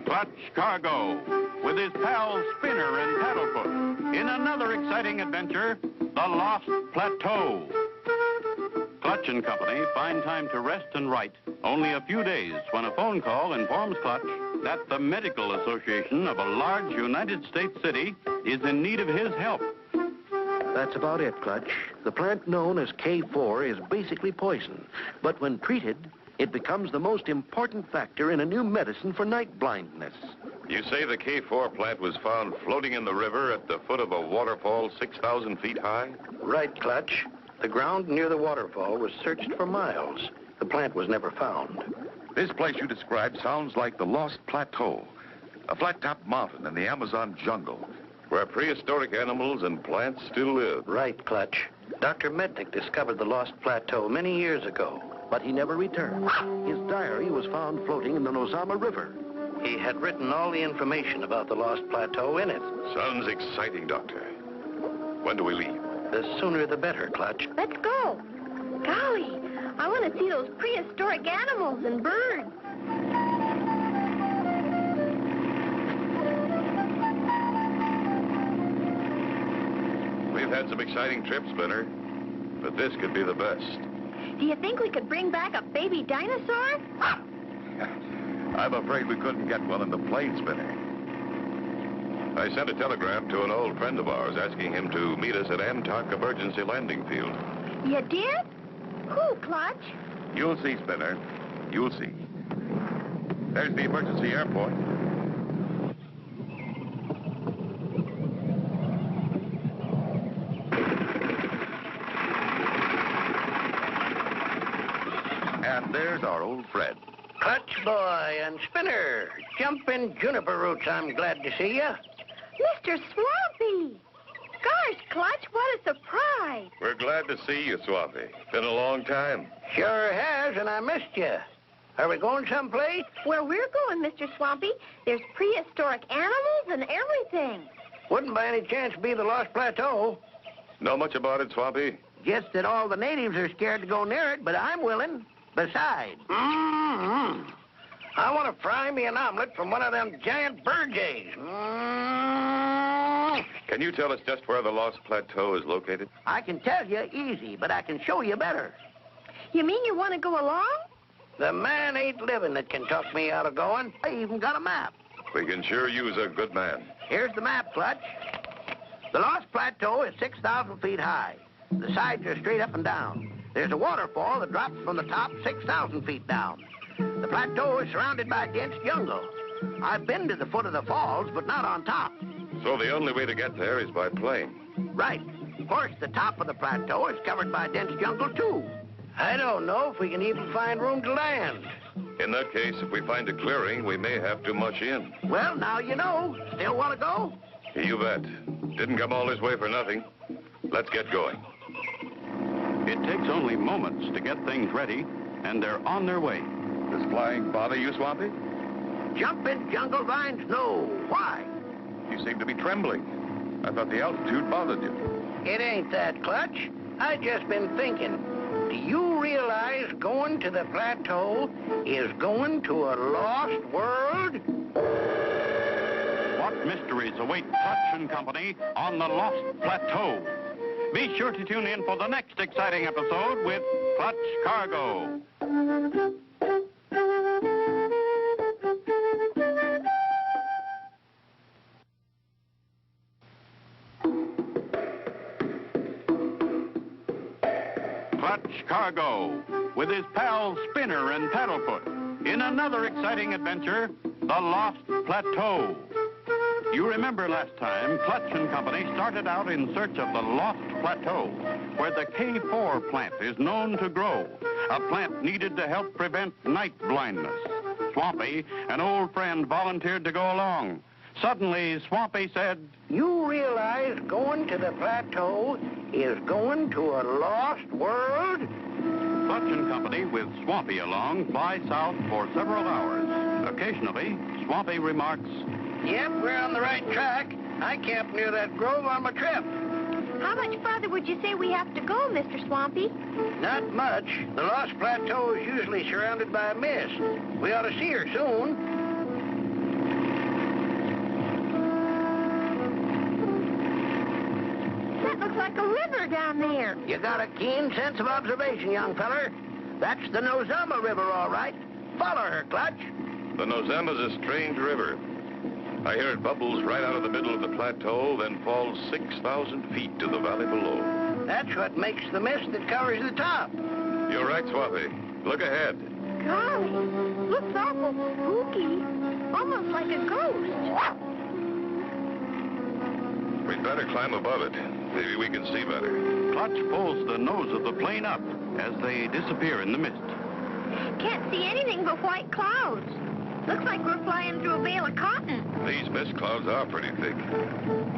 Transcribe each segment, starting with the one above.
Clutch Cargo, with his pals Spinner and Paddlefoot, in another exciting adventure, The Lost Plateau. Clutch and Company find time to rest and write only a few days when a phone call informs Clutch that the Medical Association of a large United States city is in need of his help. That's about it, Clutch. The plant known as K4 is basically poison, but when treated, it becomes the most important factor in a new medicine for night blindness. You say the K4 plant was found floating in the river at the foot of a waterfall 6,000 feet high? Right, Clutch. The ground near the waterfall was searched for miles. The plant was never found. This place you described sounds like the Lost Plateau, a flat-top mountain in the Amazon jungle, where prehistoric animals and plants still live. Right, Clutch. Dr. Mednick discovered the Lost Plateau many years ago, but he never returned. His diary was found floating in the Nozama River. He had written all the information about the Lost Plateau in it. Sounds exciting, Doctor. When do we leave? The sooner the better, Clutch. Let's go. Golly, I want to see those prehistoric animals and birds. We've had some exciting trips, Spinner, but this could be the best. Do you think we could bring back a baby dinosaur? I'm afraid we couldn't get one in the plane, Spinner. I sent a telegram to an old friend of ours asking him to meet us at Antark Emergency Landing Field. You did? Who, Clutch? You'll see, Spinner. You'll see. There's the emergency airport. And there's our old Fred. Clutch boy and Spinner. Jumping juniper roots, I'm glad to see you. Mr. Swampy! Gosh, Clutch, what a surprise! We're glad to see you, Swampy. Been a long time. Sure has, and I missed you. Are we going someplace? Where we're going, Mr. Swampy, there's prehistoric animals and everything. Wouldn't by any chance be the Lost Plateau. Know much about it, Swampy? Just that all the natives are scared to go near it, but I'm willing. Besides, I want to fry me an omelet from one of them giant bird jays. Can you tell us just where the Lost Plateau is located? I can tell you easy, but I can show you better. You mean you want to go along? The man ain't living that can talk me out of going. I even got a map. We can sure use a good man. Here's the map, Clutch. The Lost Plateau is 6,000 feet high. The sides are straight up and down. There's a waterfall that drops from the top 6,000 feet down. The plateau is surrounded by dense jungle. I've been to the foot of the falls, but not on top. So the only way to get there is by plane. Right. Of course, the top of the plateau is covered by dense jungle, too. I don't know if we can even find room to land. In that case, if we find a clearing, we may have to much in. Well, now you know. Still want to go? You bet. Didn't come all this way for nothing. Let's get going. It takes only moments to get things ready, and they're on their way. Does flying bother you, Swampy? Jumping jungle vines, no. Why? You seem to be trembling. I thought the altitude bothered you. It ain't that, Clutch. I just been thinking. Do you realize going to the plateau is going to a lost world? What mysteries await Clutch and Company on the Lost Plateau? Be sure to tune in for the next exciting episode with Clutch Cargo. Clutch Cargo, with his pals Spinner and Paddlefoot, in another exciting adventure, The Lost Plateau. You remember last time, Clutch and Company started out in search of the Lost Plateau, where the K4 plant is known to grow, a plant needed to help prevent night blindness. Swampy, an old friend, volunteered to go along. Suddenly, Swampy said, You realize going to the plateau is going to a lost world? Clutch and Company, with Swampy along, fly south for several hours. Occasionally, Swampy remarks, Yep, we're on the right track. I camped near that grove on my trip. How much farther would you say we have to go, Mr. Swampy? Not much. The Lost Plateau is usually surrounded by mist. We ought to see her soon. like a river down there. You got a keen sense of observation, young feller. That's the Nozama River, all right. Follow her, Clutch. The Nozama's a strange river. I hear it bubbles right out of the middle of the plateau, then falls 6,000 feet to the valley below. That's what makes the mist that covers the top. You're right, Swampy. Look ahead. Golly, looks awful spooky. Almost like a ghost. We'd better climb above it. Maybe we can see better. Clutch pulls the nose of the plane up as they disappear in the mist. Can't see anything but white clouds. Looks like we're flying through a bale of cotton. These mist clouds are pretty thick.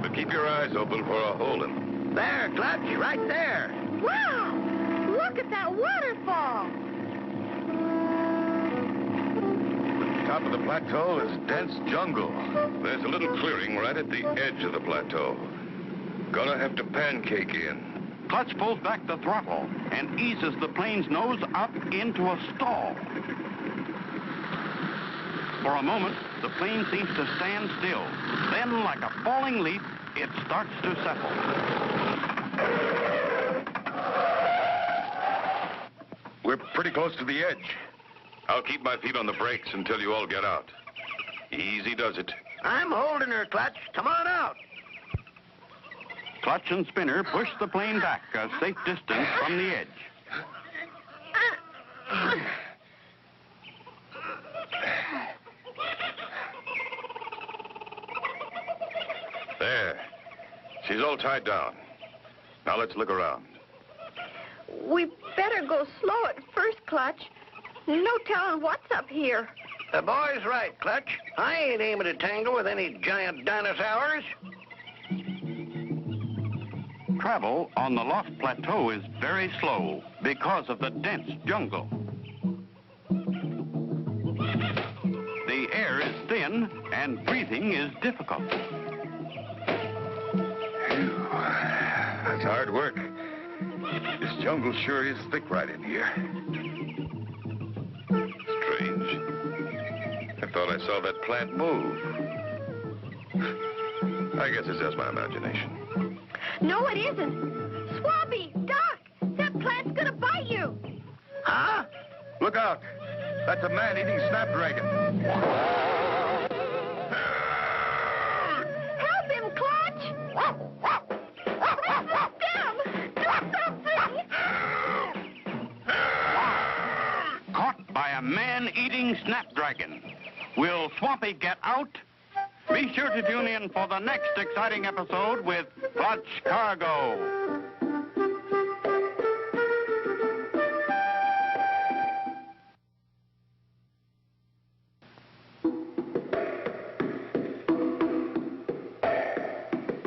But keep your eyes open for a hole in them. There, Clutch, right there. Wow! Look at that waterfall. Top of the plateau is dense jungle. There's a little clearing right at the edge of the plateau. Gonna have to pancake in. Clutch pulls back the throttle and eases the plane's nose up into a stall. For a moment, the plane seems to stand still. Then, like a falling leaf, it starts to settle. We're pretty close to the edge. I'll keep my feet on the brakes until you all get out. Easy does it. I'm holding her, Clutch. Come on out. Clutch and Spinner push the plane back a safe distance from the edge. There. She's all tied down. Now let's look around. We better go slow at first, Clutch. No telling what's up here. The boy's right, Clutch. I ain't aiming to tangle with any giant dinosaurs. Travel on the Lost Plateau is very slow because of the dense jungle. The air is thin and breathing is difficult. That's hard work. This jungle sure is thick right in here. Strange. I thought I saw that plant move. I guess it's just my imagination. No, it isn't. Swampy, Doc, that plant's gonna bite you. Huh? Look out. That's a man eating snapdragon. Help him, Clutch! Resist him! Do something! Caught by a man-eating snapdragon. Will Swampy get out? Be sure to tune in for the next exciting episode with Clutch Cargo.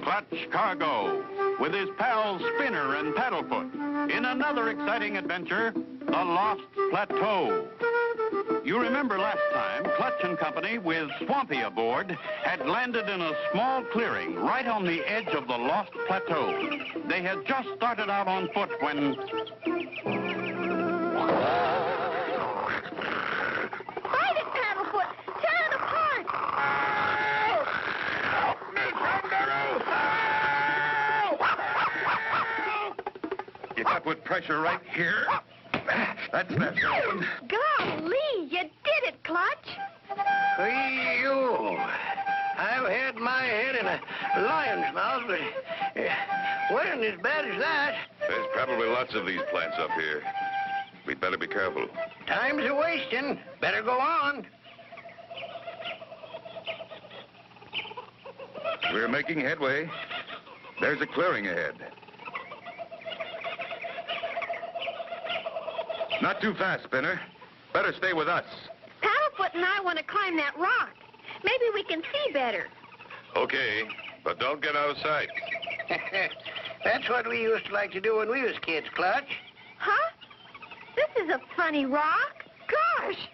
Clutch Cargo, with his pals Spinner and Paddlefoot, in another exciting adventure, The Lost Plateau. You remember last time, Clutch and Company, with Swampy aboard, had landed in a small clearing right on the edge of the Lost Plateau. They had just started out on foot when... Fight it, Paddlefoot! Tear it apart! You got with pressure right here. That's that. Golly, you did it, Clutch! You. I've had my head in a lion's mouth, but it wasn't as bad as that. There's probably lots of these plants up here. We'd better be careful. Time's a wasting. Better go on. We're making headway. There's a clearing ahead. Not too fast, Spinner. Better stay with us. Paddlefoot and I want to climb that rock. Maybe we can see better. Okay, but don't get out of sight. That's what we used to like to do when we was kids, Clutch. Huh? This is a funny rock. Gosh,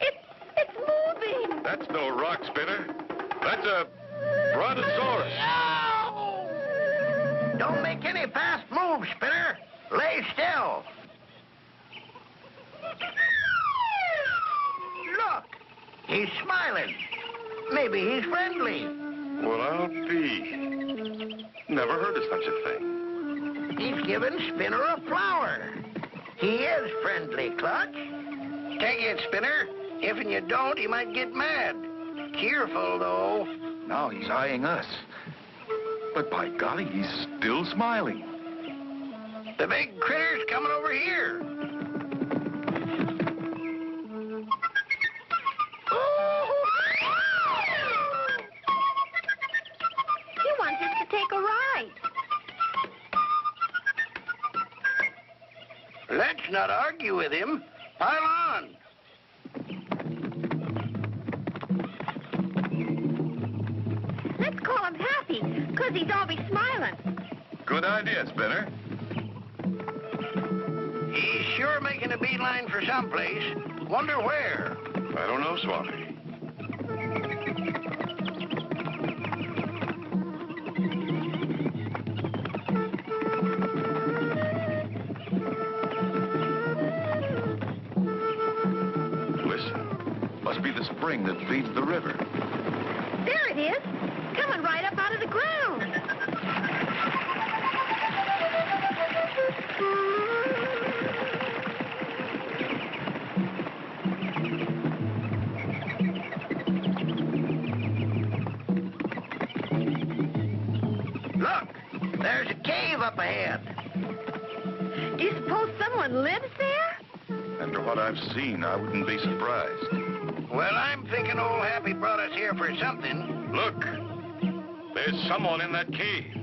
it's moving. That's no rock, Spinner. That's a brontosaurus. No! Don't make any fast moves, Spinner. Lay still. Look, he's smiling. Maybe he's friendly. Well, I'll be. Never heard of such a thing. He's giving Spinner a flower. He is friendly, Clutch. Take it, Spinner. If you don't, he might get mad. Cheerful, though. Now he's eyeing us. But by golly, he's still smiling. The big critter's coming over here. He wants us to take a ride. Let's not argue with him. Pile on. Let's call him Happy, because he's always smiling. Good idea, Spinner. He's sure making a beeline for someplace. Wonder where? I don't know, Swampy. Listen, must be the spring that feeds the river. There it is, coming right up out of the ground. Look, there's a cave up ahead. Do you suppose someone lives there? After what I've seen, I wouldn't be surprised. Well, I'm thinking old Happy brought us here for something. Look, there's someone in that cave.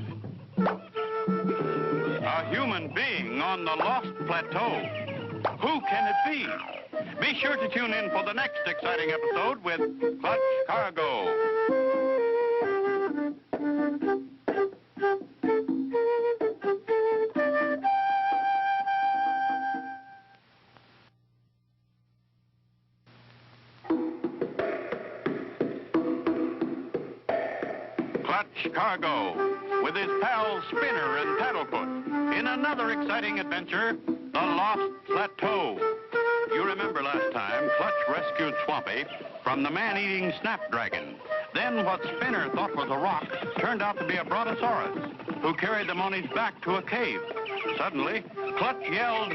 A human being on the Lost Plateau. Who can it be? Be sure to tune in for the next exciting episode with Clutch Cargo. Clutch Cargo, with his pals Spinner and Paddlefoot, in another exciting adventure, the Lost Plateau. You remember last time, Clutch rescued Swampy from the man-eating snapdragon. Then what Spinner thought was a rock turned out to be a brontosaurus, who carried them on his back to a cave. Suddenly, Clutch yelled,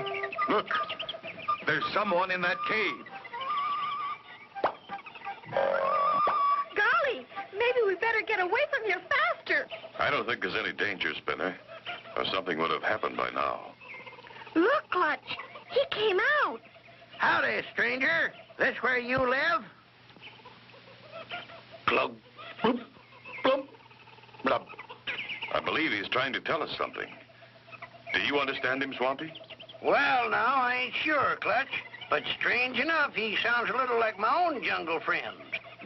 Look, there's someone in that cave. Golly, maybe we better get away from here faster. I don't think there's any danger, Spinner, or something would have happened by now. Look, Clutch, he came out. Howdy, stranger. This where you live? Glug, bloop, bloop, blub. I believe he's trying to tell us something. Do you understand him, Swampy? Well, now, I ain't sure, Clutch. But strange enough, he sounds a little like my own jungle friend.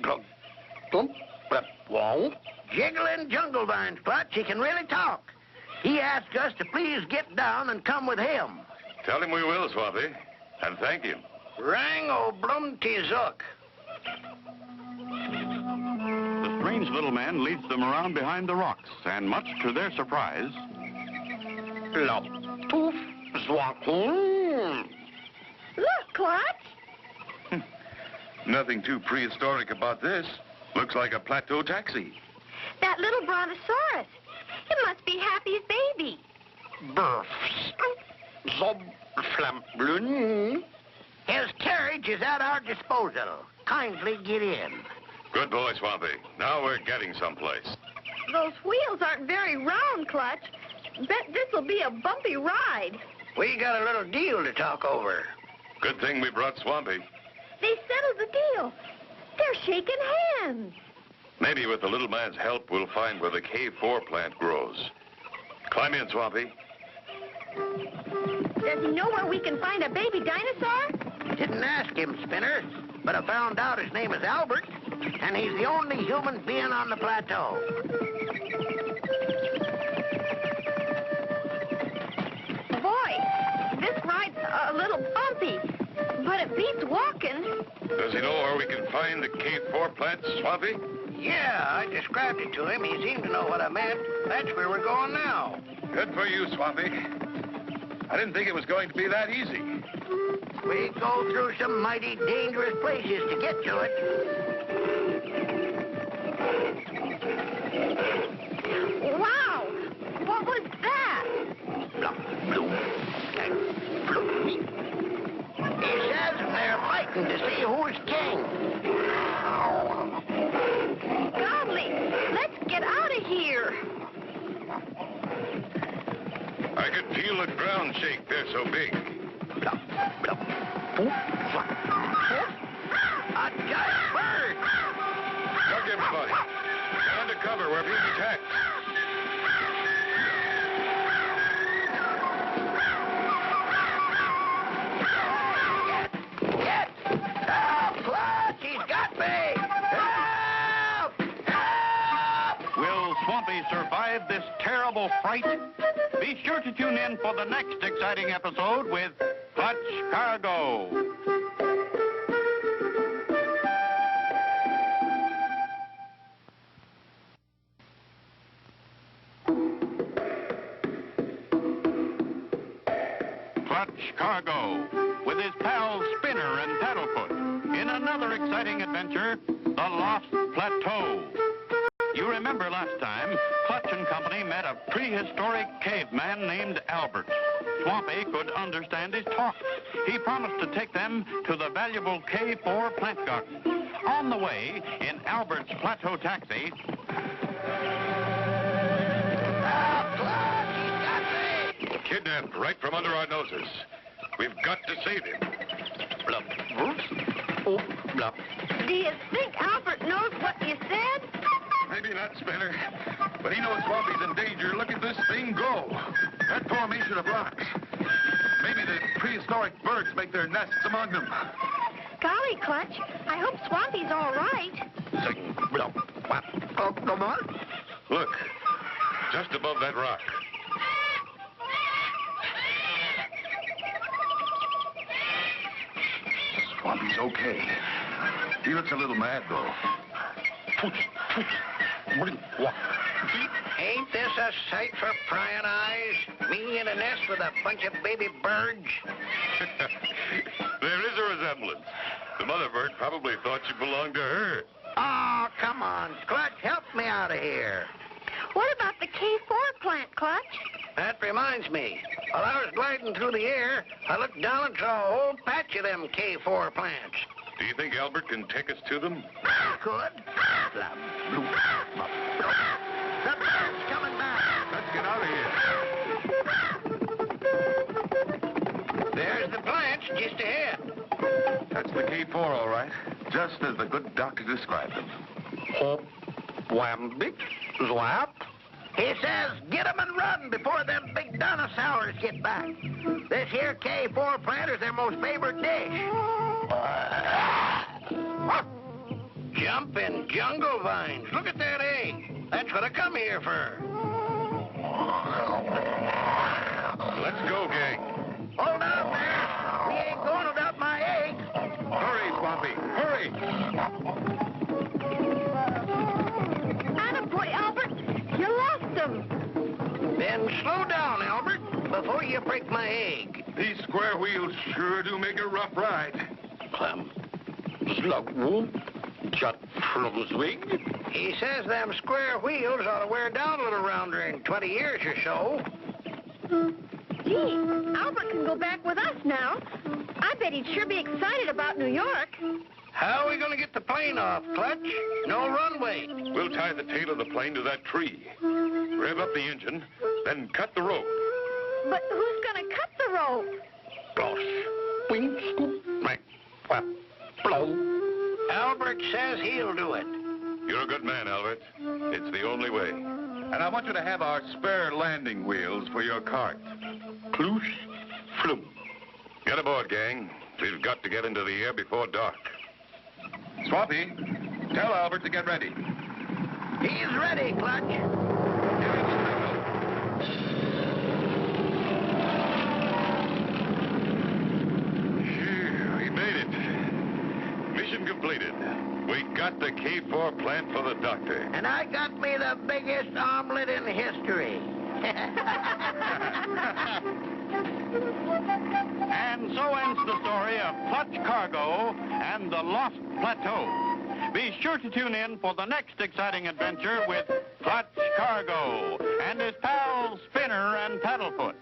Glug, bloop, blub, wow. Jiggling jungle vines, Clutch. He can really talk. He asked us to please get down and come with him. Tell him we will, Swampy, and thank him. Rang o blum tizuk. The strange little man leads them around behind the rocks, and much to their surprise, Lop, poof, zwak. Look, Clutch. Nothing too prehistoric about this. Looks like a plateau taxi. That little brontosaurus. It must be Happy's baby. Burfs. Zob, flam, blun. His carriage is at our disposal. Kindly get in. Good boy, Swampy. Now we're getting someplace. Those wheels aren't very round, Clutch. Bet this'll be a bumpy ride. We got a little deal to talk over. Good thing we brought Swampy. They settled the deal. They're shaking hands. Maybe with the little man's help, we'll find where the K4 plant grows. Climb in, Swampy. Does he know where we can find a baby dinosaur? Didn't ask him, Spinner, but I found out his name is Albert, and he's the only human being on the plateau. Boy, this ride's a little bumpy, but it beats walking. Does he know where we can find the K4 plant, Swampy? Yeah, I described it to him. He seemed to know what I meant. That's where we're going now. Good for you, Swampy. I didn't think it was going to be that easy. We go through some mighty dangerous places to get to it. Wow! What was that? betting to see who's king. Golly, let's get out of here. I could feel the ground shake. They're so big. A giant bird! Look, everybody. Get under cover. We're being attacked. Get! Help, Clutch! He's got me! Help! Help! Will Swampy survive this terrible fright? Be sure to tune in for the next exciting episode with Clutch Cargo. Clutch Cargo, with his pals Spinner and Paddlefoot, in another exciting adventure, The Lost Plateau. You remember last time, Clutch and Company met a prehistoric caveman named Albert. Swampy could understand his talk. He promised to take them to the valuable K4 plant garden. On the way, in Albert's Plateau taxi... Kidnapped right from under our noses. We've got to save him. Blup. Oh, blup. Do you think Albert knows what you said? Maybe not, Spinner. But he knows Swampy's in danger. Look at this thing go. That formation of rocks. Maybe the prehistoric birds make their nests among them. Golly, Clutch, I hope Swampy's all right. Blup. Oh, come on. Look, just above that rock. Swampy's okay. He looks a little mad, though. Ain't this a sight for prying eyes? Me in a nest with a bunch of baby birds? There is a resemblance. The mother bird probably thought you belonged to her. Oh, come on, Clutch, help me out of here. What about the K4 plant, Clutch? That reminds me. While I was gliding through the air, I looked down and saw a whole patch of them K4 plants. Do you think Albert can take us to them? Could. The bird's coming back. Let's get out of here. There's the plants just ahead. That's the K4, all right. Just as the good doctor described them. Hop, wham, big, zwap. He says, get 'em and run before them big dinosaurs get back. This here K4 plant is their most favorite dish. Jumping jungle vines. Look at that egg. That's what I come here for. Let's go, gang. Hold on there. We ain't going without my egg. Hurry, Swampy. Hurry. Attaboy, Albert. You lost them. Then slow down, Albert, before you break my egg. These square wheels sure do make a rough ride. He says them square wheels ought to wear down a little round during 20 years or so. Gee, Albert can go back with us now. I bet he'd sure be excited about New York. How are we going to get the plane off, Clutch? No runway. We'll tie the tail of the plane to that tree. Rev up the engine, then cut the rope. But who's going to cut the rope? Albert says he'll do it. You're a good man, Albert. It's the only way. And I want you to have our spare landing wheels for your cart. Ploosh, floop. Get aboard, gang. We've got to get into the air before dark. Swampy, tell Albert to get ready. He's ready, Clutch. Phew, we made it. Mission completed. We got the K4 plant for the doctor. And I got me the biggest omelet in history. And so ends the story of Clutch Cargo and the Lost Plateau. Be sure to tune in for the next exciting adventure with Clutch Cargo and his pals Spinner and Paddlefoot.